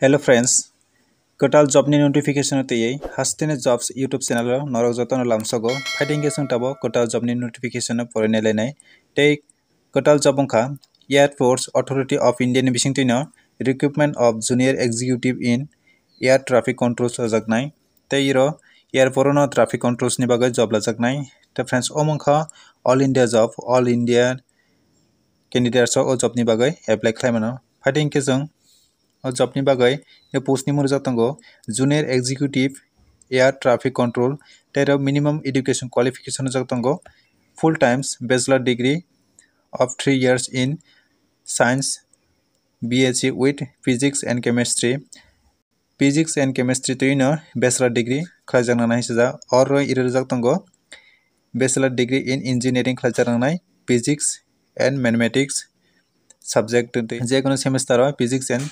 Hello friends, Kotal job ni notification tiyei hastene jobs YouTube channel norok jotono lamsago fighting kesung tabo Kotal job ni notification porene lenai tei Kotal job ongkha Air Force Authority of India ni bisingtino recruitment of junior executive in air traffic controls lajaknai tei iro airport no traffic controls ni bagai job lajaknai te friends omongkha all India job all India candidates o job ni bagai apply khlaimano fighting kesung o job ni bagai e post ni murjak tango junior executive air traffic control tero minimum education qualification jak tango full times bachelor degree of 3 years in science BSc with physics and chemistry tuino bachelor degree khlaijak nangnai sija or irojak tango bachelor degree in engineering khlaijak nangnai physics and mathematics subject je kono semester o physics and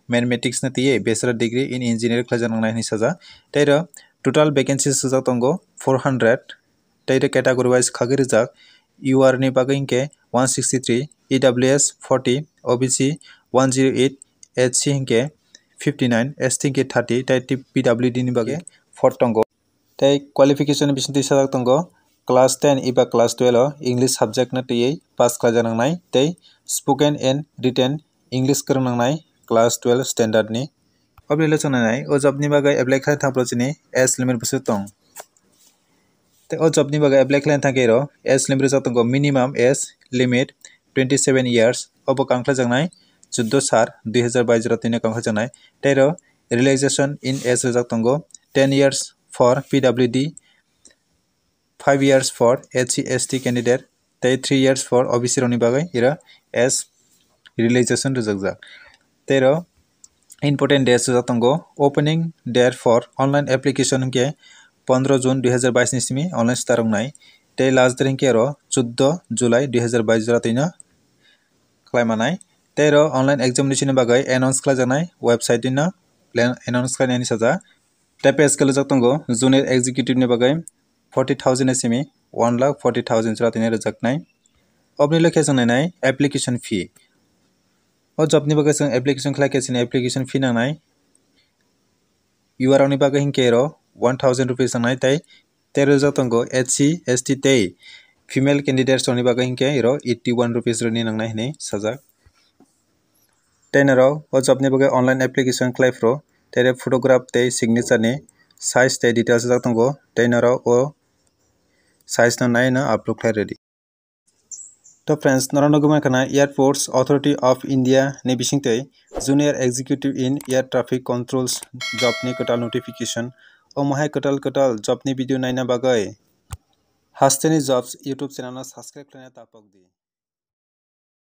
mathematics na tiye bachelor degree in engineering khlaijak nangnai ni saja teiro total vacancies sujak tango 400 teiro category wise khagui rijak UR ni bagai hingke 163 EWS 40 OBC 108 HC hingke 59 ST hingke 30 tei PWD ni bagai 4 tongo tei qualification bisinti sajak tongo class 10 iba class 12 o English subject na tiyei pass khlaijak nangnai tei spoken and written English korong nangnai class 12 standard ni obni lochonai o job ni bagai apply khlai thangpro chini age limit busi tong te o job ni bagai apply khlai thangke ro age limit rijak tongo minimum age limit 27 years obo kam khlaijaknai 14 2022 ro tini kam khlaijaknai tei ro relaxation in age rijak tongo 10 years for PWD 5 years for SC ST candidate tei 3 years for OBC roni bagai ira age relaxation rijakjak tei ro important dates rijak tongo opening date for online application hingke 15 June 2022 ni simi online start rongnai tei last date hingke ro 14 July 2022 ro tino khlaimanai tei ro online examination ni bagai announce khlaijaknai website no announce khlainai ni saja tei pay scale rijak tongo junior executive ni bagai 40,000 ni simi 1,40,000 ro tini rijaknai obni lokhe jangnai application fee o job ni bagai jeng application khlaike chini application fee nangnai UR ni bagai hingke ro 1000 rupees nangnai tei rijak tongo SC ST tei female candidates ni bagai hingke ro 81 rupees ni nangnai hinui sajak tei naro o job ni bagai online application khlaifru tei photograph tei signature ni size tei details rijak tongo tei naro o size no nai no upload khlai ready to friends norok nugui mankha Air Force Authority of India ni bisingtwi Junior Executive in Air Traffic Controls job ni kotal notification o mohai kotal job ni video naina bagai hasteni jobs YouTube channel no subscribe khlaina tapok di।